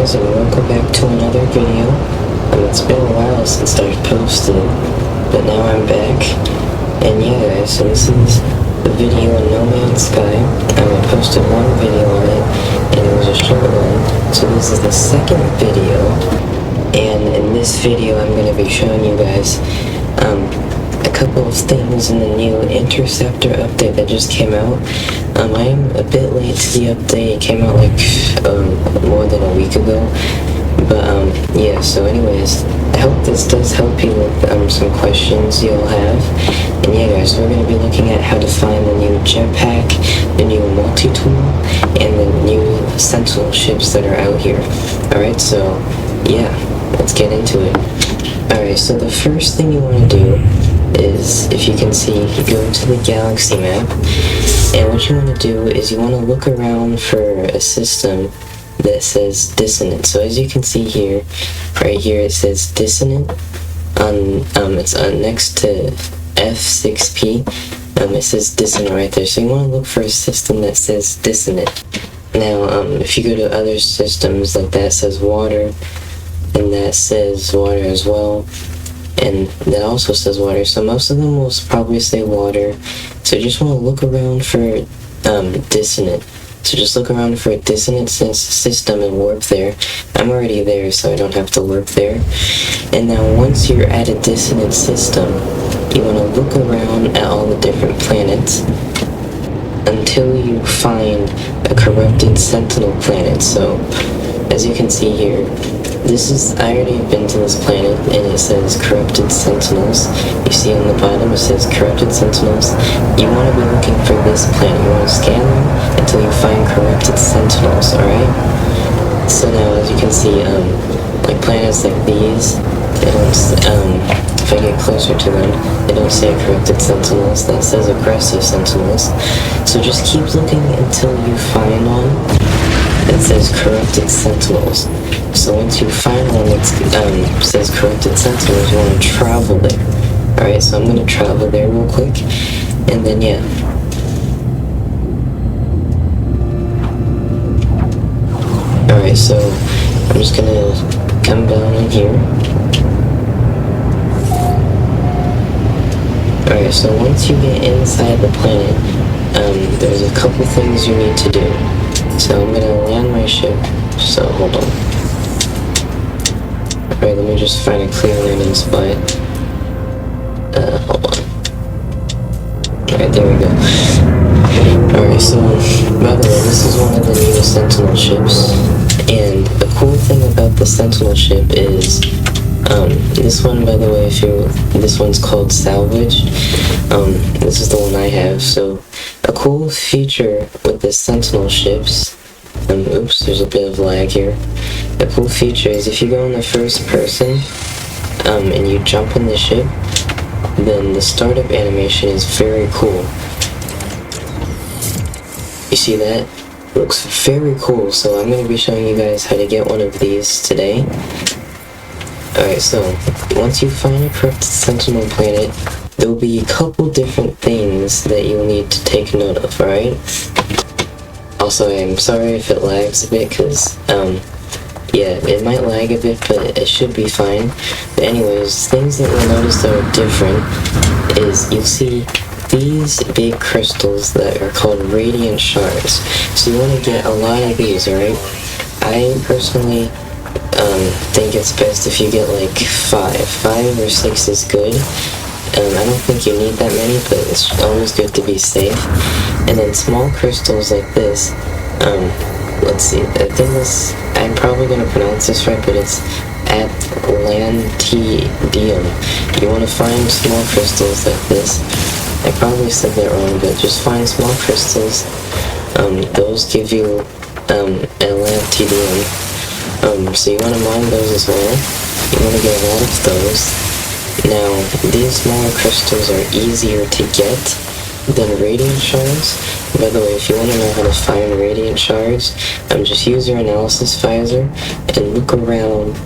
guys, and welcome back to another video. It's been a while since I've posted, but now I'm back. And yeah guys, so this is the video on No Man's Sky. I posted one video on it, and it was a short one. So this is the second video, and in this video I'm going to be showing you guys a couple of things in the new Interceptor update that just came out. I am a bit late to the update. It came out like more than a week ago, but yeah, so anyways, I hope this does help you with some questions you'll have. And yeah guys, we're going to be looking at how to find the new jetpack, the new multi-tool, and the new sentinel ships that are out here. Alright, so yeah, let's get into it. Alright, so the first thing you want to do is, if you can see, you go to the galaxy map, and what you want to do is you want to look around for a system that says dissonant. So as you can see here, right here, it says dissonant on it's next to F6P. It says dissonant right there. So you want to look for a system that says dissonant. Now if you go to other systems, like that says water, and that says water as well, and that also says water, so most of them will probably say water. So you just want to look around for dissonant. So just look around for a dissonant system and warp there. I'm already there, so I don't have to warp there. And now once you're at a dissonant system, you want to look around at all the different planets until you find a corrupted sentinel planet. So as you can see here, I already been to this planet, and it says corrupted sentinels. You see on the bottom it says corrupted sentinels. You want to be looking for this planet. You want to scan them until you find corrupted sentinels, alright? So now as you can see, like planets like these, they don't, if I get closer to them, they don't say corrupted sentinels, that says aggressive sentinels. So just keep looking until you find one that says corrupted sentinels. So once you find one that says corrupted sentinels, you want to travel there. Alright, so I'm going to travel there real quick, and then yeah. Alright, so I'm just going to come down in here. Alright, so once you get inside the planet, there's a couple things you need to do. So I'm going to land my ship, so hold on. Alright, let me just find a clear landing spot. Hold on. Alright, there we go. Alright, so, by the way, this is one of the new Sentinel ships. And the cool thing about the Sentinel ship is, this one, by the way, this one's called Salvage. This is the one I have. So, a cool feature with the Sentinel ships, oops, there's a bit of lag here. The cool feature is if you go in the first person, and you jump in the ship, then the startup animation is very cool. You see that? It looks very cool, so I'm going to be showing you guys how to get one of these today. Alright, so once you find a corrupted sentinel planet, there will be a couple different things that you'll need to take note of, alright? Also, I'm sorry if it lags a bit, because, yeah, it might lag a bit, but it should be fine. But anyways, things that you'll notice that are different is you'll see these big crystals that are called radiant shards. So you want to get a lot of these, alright? I personally think it's best if you get like 5 or 6 is good. I don't think you need that many, but it's always good to be safe. And then small crystals like this, let's see, I think this, I'm probably going to pronounce this right, but it's Atlantidium. You want to find small crystals like this. I probably said that wrong, but just find small crystals. Those give you Atlantidium. So you want to mine those as well. You want to get a lot of those. Now, these smaller crystals are easier to get than radiant shards. By the way, if you want to know how to find radiant shards, just use your analysis visor and look around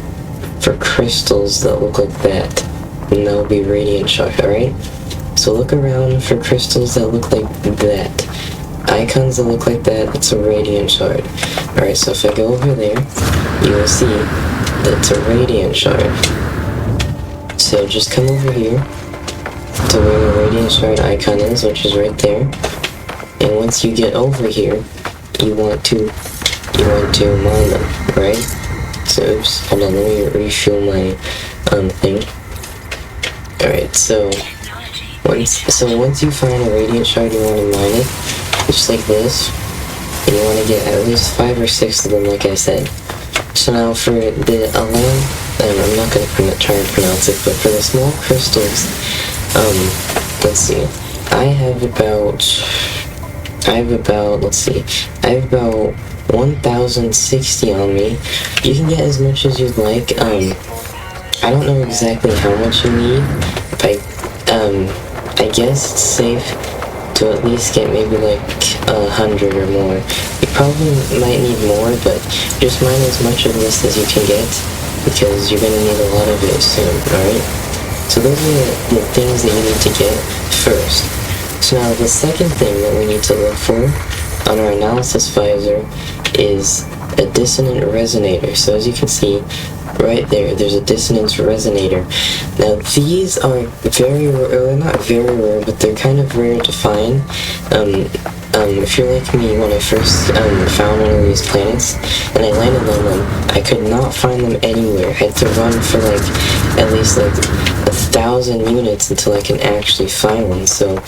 for crystals that look like that, and that will be radiant shard, alright? So look around for crystals that look like that. Icons that look like that, it's a radiant shard. Alright, so if I go over there, you will gonna see that it's a radiant shard. So just come over here to where the radiant shard icon is, which is right there. And once you get over here, you want to mine them, right? So oops, hold on, let me refill my thing. Alright, so once you find a radiant shard, you want to mine it, just like this. And you want to get at least 5 or 6 of them, like I said. So now for the I'm not going to try and pronounce it, but for the small crystals, let's see, I have about 1,060 on me. You can get as much as you'd like. I don't know exactly how much you need, but I guess it's safe to at least get maybe like 100 or more. You probably might need more, but just mine as much of this as you can get, because you're gonna need a lot of it soon, alright? So those are the things that you need to get first. So now the second thing that we need to look for on our analysis visor is a dissonant resonator. So as you can see right there's a dissonance resonator. Now these are very rare, not very rare, but they're kind of rare to find. If you're like me, when I first found one of these planets and I landed on them, I could not find them anywhere. I had to run for like at least like 1,000 units until I can actually find one. So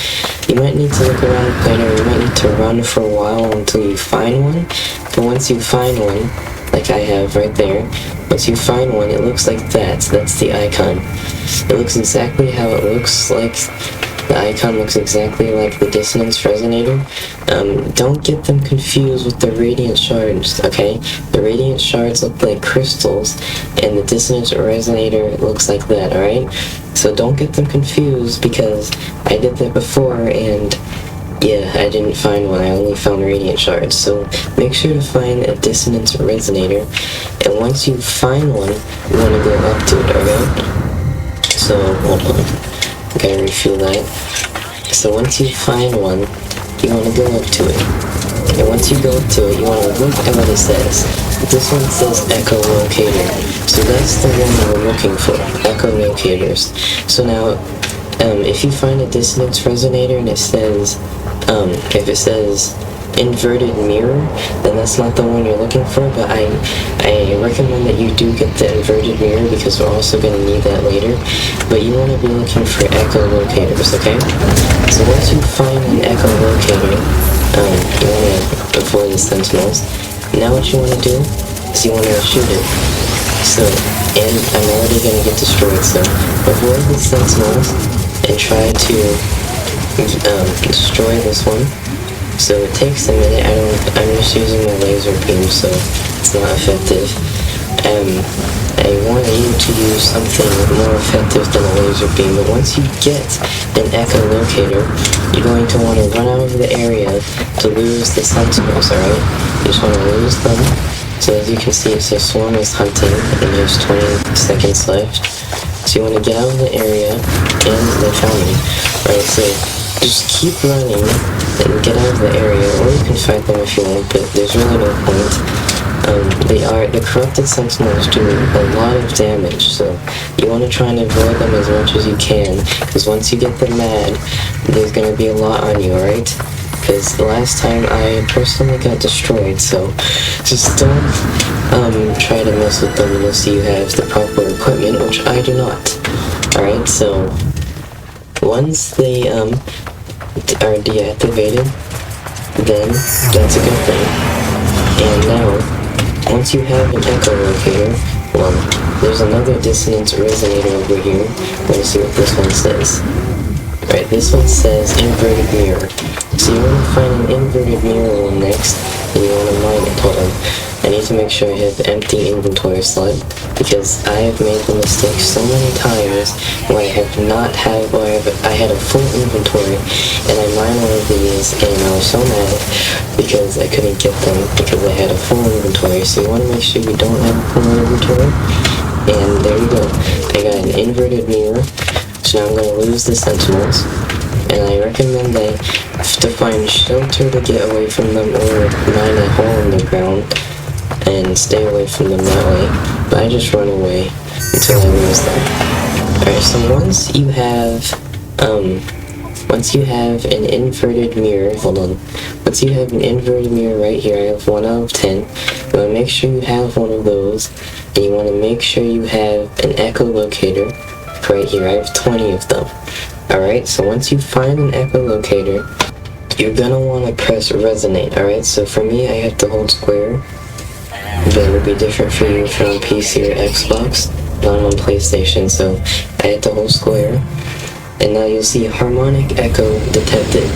you might need to look around the planet, or you might need to run for a while until you find one. But once you find one, like I have right there, once you find one, it looks like that. That's the icon. It looks exactly how it looks like. The icon looks exactly like the dissonance resonator. Don't get them confused with the radiant shards, okay? The radiant shards look like crystals, and the dissonance resonator looks like that, alright? So don't get them confused, because I did that before, and yeah, I didn't find one. I only found radiant shards. So make sure to find a dissonance resonator, and once you find one, you want to go up to it, alright? So, hold on. Gotta refuel that. So once you find one, you want to go up to it. And once you go up to it, you want to look at what it says. This one says echolocator. So that's the one that we're looking for, echolocators. So now, if you find a dissonance resonator and it says, if it says inverted mirror, then that's not the one you're looking for, but I recommend that you do get the inverted mirror, because we're also going to need that later. But you want to be looking for echolocators, okay? So once you find an echolocator, you want to avoid the sentinels. Now what you want to do is you want to shoot it. So, and I'm already going to get destroyed, so avoid the sentinels and try to destroy this one. So it takes a minute. I'm just using my laser beam, so it's not effective. I want you to use something more effective than a laser beam, but once you get an echolocator, you're going to want to run out of the area to lose the sentinels, alright? You just want to lose them. So as you can see, it says Swarm is hunting, and there's 20 seconds left. So you want to get out of the area, and they found me. Alright, so just keep running and get out of the area, or you can fight them if you want, but there's really no point. The corrupted sentinels do a lot of damage, so you want to try and avoid them as much as you can, because once you get them mad, there's going to be a lot on you, alright? Because the last time I personally got destroyed, so just don't try to mess with them unless you have the proper equipment, which I do not. Alright, so once they are deactivated, then that's a good thing. And now, once you have an echolocator, well, there's another dissonance resonator over here. Let's see what this one says. Right, this one says inverted mirror. So you want to find an inverted mirror one next, and you want to mine it. Hold on. I need to make sure I have empty inventory slot, because I have made the mistake so many times where I had a full inventory, and I mined one of these, and I was so mad because I couldn't get them because I had a full inventory. So you want to make sure you don't have a full inventory, and there you go. I got an inverted mirror, so now I'm going to lose the sentinels, and I recommend that to find shelter to get away from them, or mine a hole in the ground. and stay away from them that way, but I just run away until I lose them. Alright, so once you have an inverted mirror, once you have an inverted mirror right here, I have 1 out of 10, you want to make sure you have one of those, and you want to make sure you have an echolocator right here. I have 20 of them. Alright, so once you find an echolocator, you're gonna want to press resonate. Alright, so for me, I have to hold square, but it'll be different for you if you're on PC or Xbox, not on PlayStation, so I had to hold square. And now you'll see harmonic echo detected.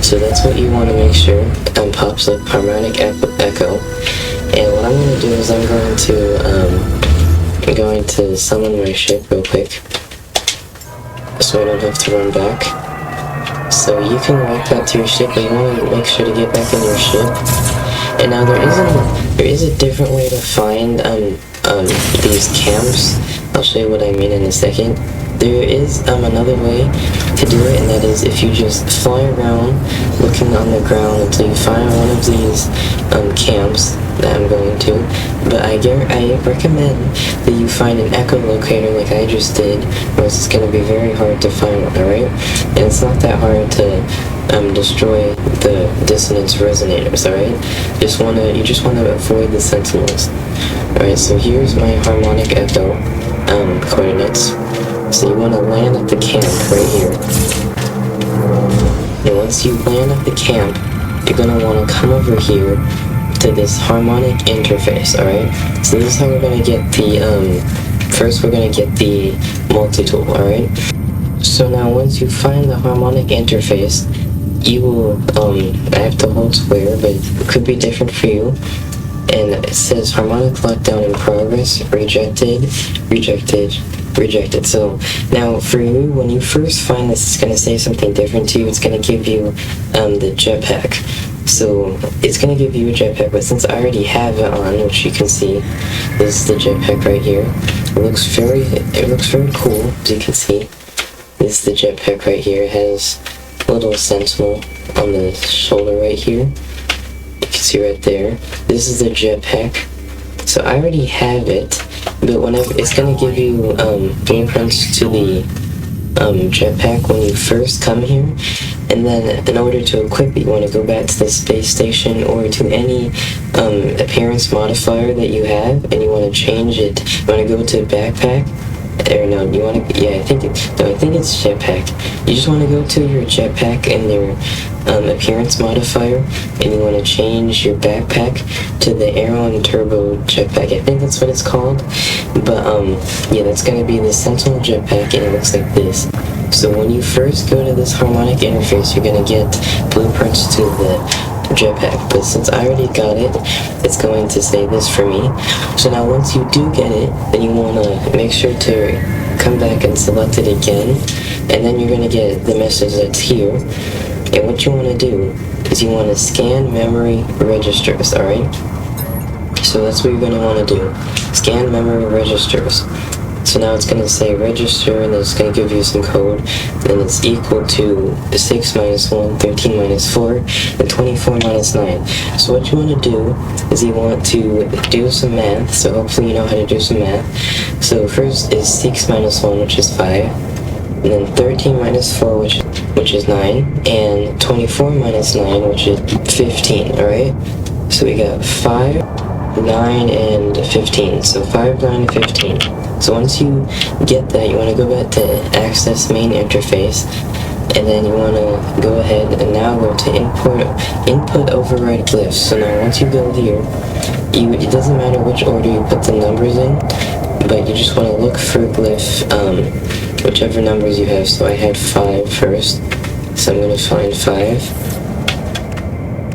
So that's what you want to make sure pops up, harmonic echo. And what I'm going to do is I'm going to summon my ship real quick, so I don't have to run back. So you can walk back to your ship, but you want to make sure to get back in your ship. And now there is a different way to find these camps. I'll show you what I mean in a second. There is another way to do it, and that is if you just fly around looking on the ground until you find one of these camps that I'm going to. But I recommend that you find an echolocator like I just did, or else it's going to be very hard to find one, alright? And it's not that hard to destroy the dissonance resonators, alright? You just want to avoid the sentinels. Alright, so here's my harmonic echo coordinates. So you want to land at the camp right here. And once you land at the camp, you're going to want to come over here to this harmonic interface, alright? So this is how we're going to get the, first we're going to get the multi-tool, alright? So now once you find the harmonic interface, you will, I have to hold square, but it could be different for you. And it says harmonic lockdown in progress, rejected. So now for you, when you first find this, it's going to say something different to you. It's going to give you the jetpack. So it's going to give you a jetpack, but since I already have it on, which you can see, this is the jetpack right here. It looks very cool, as you can see. This is the jetpack right here. It has a little sentinel on the shoulder right here. You can see right there. This is the jetpack. So I already have it, but whenever it's gonna give you blueprints to the jetpack when you first come here, and then in order to equip it, you want to go back to the space station or to any appearance modifier that you have, and you want to change it. You want to go to backpack. Or no, you want to, I think it's jetpack. You just want to go to your jetpack and your appearance modifier, and you want to change your backpack to the Aero and Turbo jetpack. I think that's what it's called. But yeah, that's going to be the Sentinel jetpack, and it looks like this. So when you first go to this harmonic interface, you're going to get blueprints to the jetpack, but since I already got it, it's going to say this for me. So now once you do get it, then you want to make sure to come back and select it again, and then you're going to get the message that's here. And what you want to do is you want to scan memory registers, alright? So that's what you're going to want to do. Scan memory registers. So now it's going to say register, and it's going to give you some code, and it's equal to 6 minus 1, 13 minus 4, and 24 minus 9. So what you want to do is you want to do some math, so hopefully you know how to do some math. So first is 6 minus 1, which is 5, and then 13 minus 4, which is 9, and 24 minus 9, which is 15, alright? So we got 5, 9, and 15, so 5, 9, and 15. So once you get that, you want to go back to access main interface, and then you want to go ahead and now go to input override glyphs. So now once you go here, it doesn't matter which order you put the numbers in, but you just want to look for glyph, whichever numbers you have. So I had 5 first, so I'm going to find 5,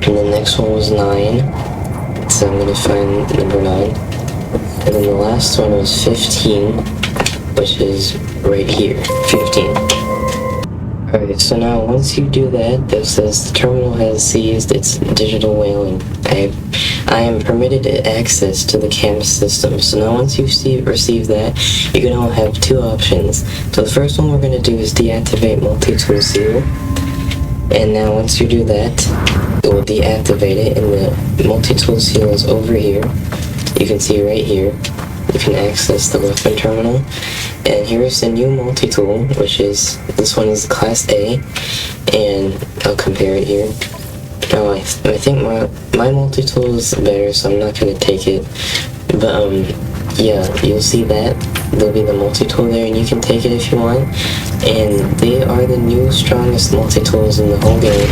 and the next one was 9, so I'm going to find number 9. And then the last one was 15, which is right here, 15. Alright, so now once you do that, this says the terminal has seized its digital whaling. I am permitted access to the camp system. So now once you receive that, you're going to have 2 options. So the first one we're going to do is deactivate multi-tool seal. And now once you do that, it will deactivate it, and the multi-tool seal is over here. you can see right here, you can access the weapon terminal. And here's the new multi-tool, which is, this one is class A, and I'll compare it here. Oh, I think my multi-tool is better, so I'm not going to take it. But, yeah, you'll see that. There'll be the multi-tool there, and you can take it if you want. And they are the new strongest multi-tools in the whole game.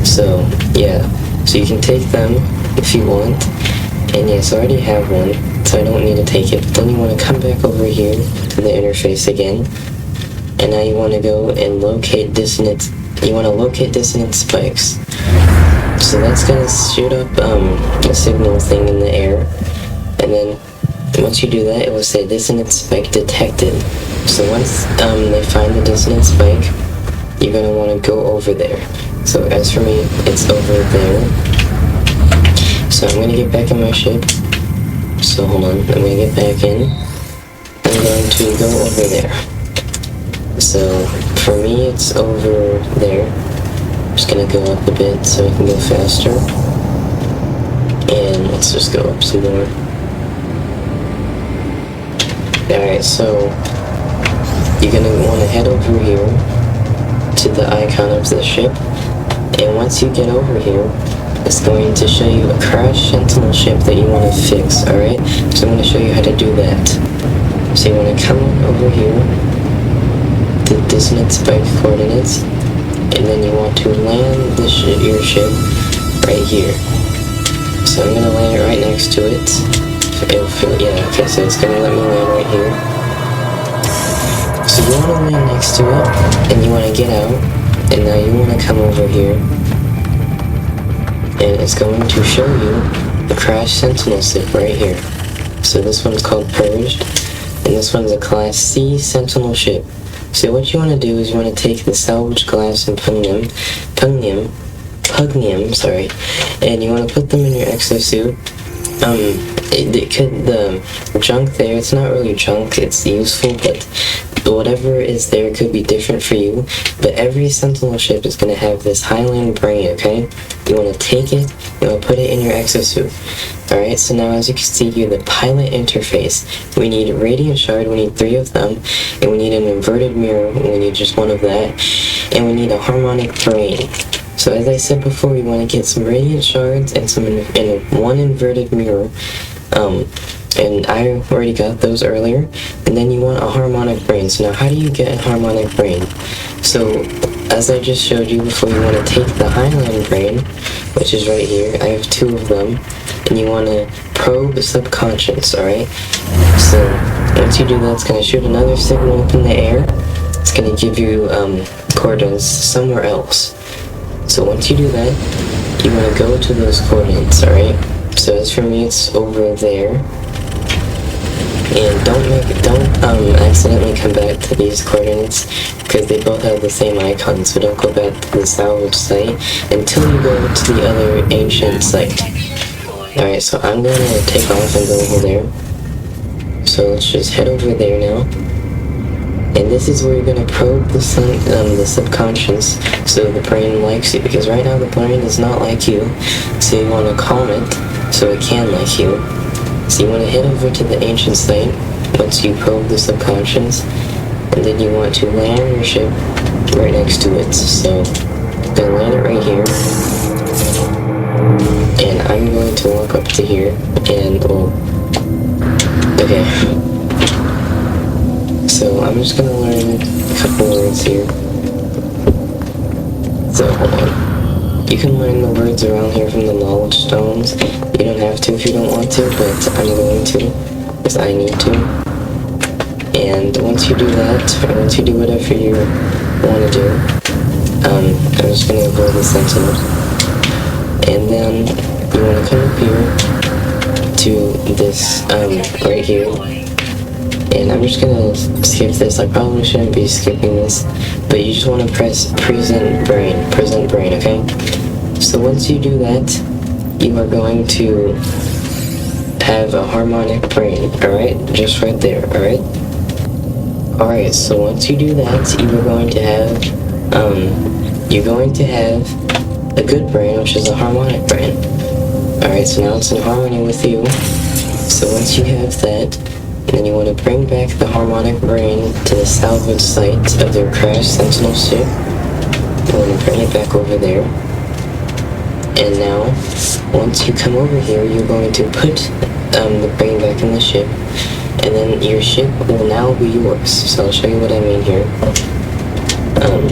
So, yeah. So you can take them if you want. And yes, I already have one, so I don't need to take it. But then you want to come back over here to the interface again. And now you want to go and locate dissonant. You want to locate dissonant spikes. So that's going to shoot up a signal thing in the air. And then once you do that, it will say dissonant spike detected. So once they find the dissonant spike, you're going to want to go over there. So as for me, it's over there. So I'm going to get back in my ship. So hold on, I'm going to get back in. I'm going to go over there. So for me, it's over there. I'm just going to go up a bit so I can go faster. And let's just go up some more. Alright, so you're going to want to head over here to the icon of the ship. And once you get over here, it's going to show you a crash sentinel ship that you want to fix, alright? So I'm going to show you how to do that. So you want to come over here to dissonant spike coordinates, and then you want to land your ship right here. So I'm going to land it right next to it. Yeah, okay, so it's going to let me land right here. So you want to land next to it, and you want to get out, and now you want to come over here. And it's going to show you the crash sentinel ship right here. So this one's called Purged, and this one's a class C sentinel ship. So what you want to do is you want to take the salvage glass and pugnium, and you want to put them in your exosuit. The junk there, it's not really junk, it's useful, but whatever is there could be different for you. But every sentinel ship is going to have this Highland brain, okay? You want to take it, you want to put it in your exosuit. Alright, so now as you can see here, the pilot interface. We need a radiant shard, we need 3 of them, and we need an inverted mirror, we need just 1 of that, and we need a harmonic brain. So as I said before, we want to get some radiant shards and one inverted mirror. And I already got those earlier. And then you want a harmonic brain. So now how do you get a harmonic brain? So as I just showed you before, you want to take the Highland brain, which is right here. I have 2 of them. And you want to probe the subconscious, alright? So once you do that, it's going to shoot another signal up in the air. It's going to give you coordinates somewhere else. So once you do that, you want to go to those coordinates, alright? So as for me, it's over there. And don't accidentally come back to these coordinates, because they both have the same icon, so don't go back to the salvage site until you go to the other ancient site. Alright, so I'm going to take off and go over there. So let's just head over there now. And this is where you're going to probe the subconscious, so the brain likes you, because right now the brain does not like you, so you want to calm it, so it can like you. So you want to head over to the ancient site, once you probe the subconscious, and then you want to land your ship right next to it. So, I'm going to land it right here, and I'm going to walk up to here, and, okay. So I'm just going to learn a couple words here. So hold on. You can learn the words around here from the knowledge stones. You don't have to if you don't want to, but I'm going to, because I need to. And once you do that, or once you do whatever you want to do, I'm just going to avoid the sentinel. And then you want to come up here to this, right here. And I'm just gonna skip this. I probably shouldn't be skipping this, but you just want to press present brain, okay? So once you do that, you are going to have a harmonic brain, alright? Just right there, alright? Alright, so once you do that, you're going to have a good brain, which is a harmonic brain. Alright, so now it's in harmony with you. So once you have that, then you want to bring back the harmonic brain to the salvage site of their crashed Sentinel ship. You want to bring it back over there. And now, once you come over here, you're going to put the brain back in the ship, and then your ship will now be yours. So I'll show you what I mean here.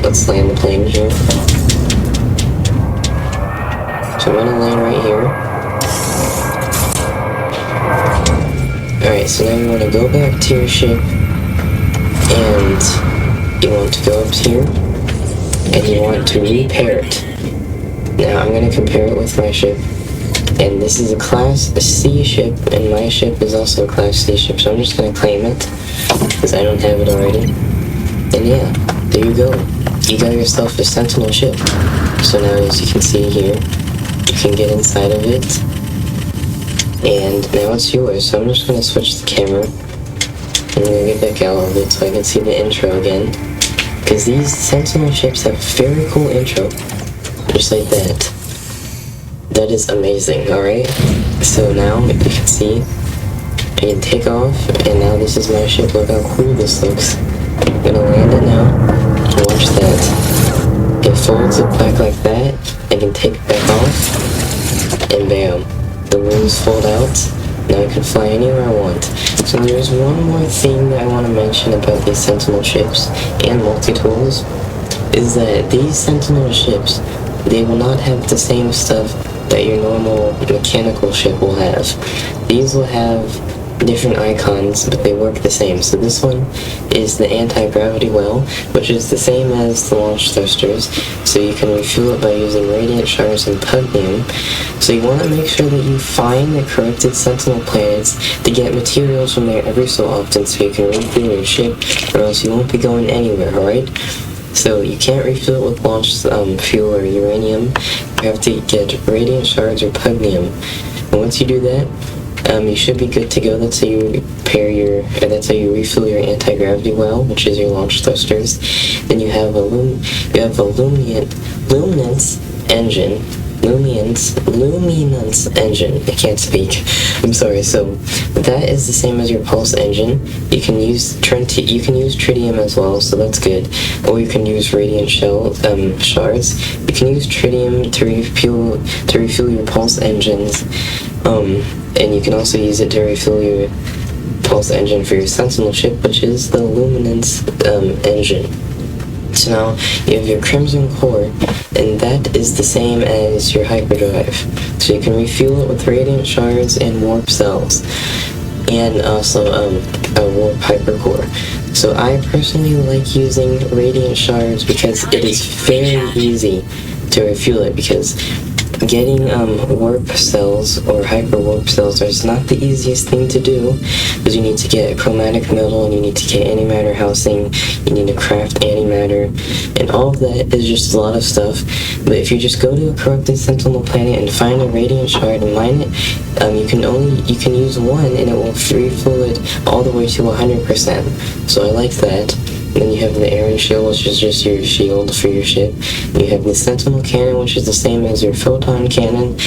Let's land the plane here. So I'm gonna land right here. Alright, so now you want to go back to your ship, and you want to go up here, and you want to repair it. Now I'm going to compare it with my ship, and this is a Class C ship, and my ship is also a Class C ship, so I'm just going to claim it, because I don't have it already. And yeah, there you go. You got yourself a Sentinel ship. So now, as you can see here, you can get inside of it, and now it's yours. So I'm just going to switch the camera, and I'm going to get back out of it so I can see the intro again, because these Sentinel ships have a very cool intro. Just like that. That is amazing, alright? So now, you can see, I can take off, and now this is my ship. Look how cool this looks. I'm gonna land it now, and watch that. It folds it back like that, I can take it back off, and bam. The wings fold out, now I can fly anywhere I want. So there's one more thing that I want to mention about these Sentinel ships, and multi-tools, is that these Sentinel ships, they will not have the same stuff that your normal mechanical ship will have. These will have different icons, but they work the same. So this one is the anti-gravity well, which is the same as the launch thrusters, so you can refuel it by using radiant shards and pugnium. So you want to make sure that you find the corrupted Sentinel planets to get materials from there every so often, so you can refuel your ship, or else you won't be going anywhere, alright? So you can't refill it with launch fuel or uranium. You have to get radiant shards or pugnium. And once you do that, you should be good to go. That's how you refill your anti-gravity well, which is your launch thrusters. Then you have a luminance engine. Luminance engine. I can't speak. I'm sorry. So that is the same as your pulse engine. You can use tritium as well, so that's good. Or you can use radiant shards. You can use tritium to refuel your pulse engines. And you can also use it to refuel your pulse engine for your Sentinel ship, which is the luminance engine. So now you have your Crimson Core, and that is the same as your hyperdrive. So you can refuel it with radiant shards and warp cells, and also a warp hypercore. So I personally like using radiant shards because it is very easy to refuel it, because getting warp cells or hyper warp cells is not the easiest thing to do, because you need to get a chromatic metal, and you need to get antimatter housing, you need to craft antimatter, and all of that is just a lot of stuff. But if you just go to a corrupted Sentinel planet and find a radiant shard and mine it, you can use one and it will refuel it all the way to 100%. So I like that. Then you have the Aaron shield, which is just your shield for your ship. You have the Sentinel cannon, which is the same as your photon cannon.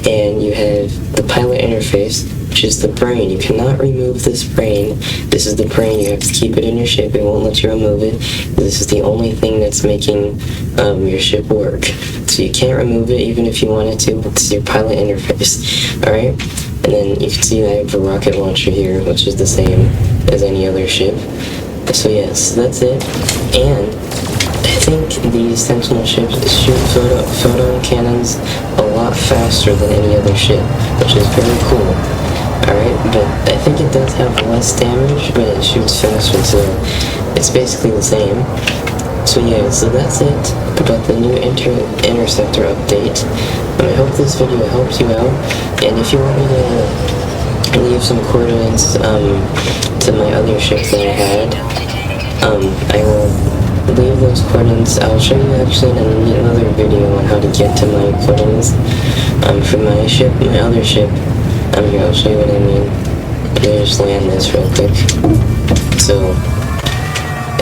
And you have the pilot interface, which is the brain. You cannot remove this brain. This is the brain. You have to keep it in your ship. It won't let you remove it. This is the only thing that's making your ship work. So you can't remove it even if you wanted to. It's your pilot interface. Alright? And then you can see I have a rocket launcher here, which is the same as any other ship. So yes, that's it. And I think these Sentinel ships shoot photon cannons a lot faster than any other ship, which is very cool. Alright, but I think it does have less damage, but it shoots faster, so it's basically the same. So yeah, so that's it about the new Interceptor update. I hope this video helps you out, and if you want me to leave some coordinates to my other ship that I had, I will leave those coordinates. I'll show you actually in another video on how to get to my coordinates for my ship, my other ship. Here, I'll show you what I mean. Let me just land this real quick. So,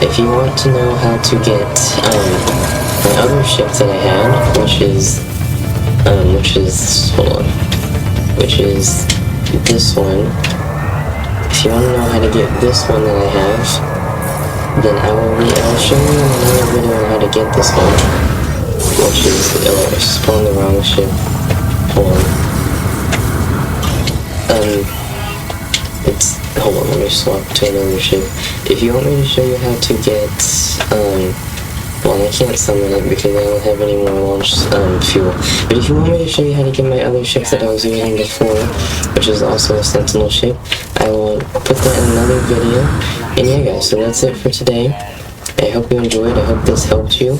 if you want to know how to get my other ship that I had, which is this one. if you want to know how to get this one that I have, then I'll show you in another video on how to get this one, which is spawn the wrong ship. Hold on, let me swap to another ship. If you want me to show you how to get, well, I can't summon it because I don't have any more launch fuel. But if you want me to show you how to get my other ship that I was using before, which is also a Sentinel ship, I will put that in another video. And yeah, guys, so that's it for today. I hope you enjoyed. I hope this helped you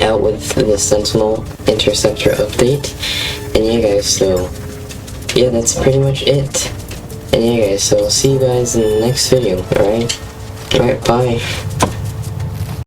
out with the Sentinel Interceptor update. And yeah, guys, so yeah, that's pretty much it. And yeah, guys, so I'll see you guys in the next video. Alright, bye.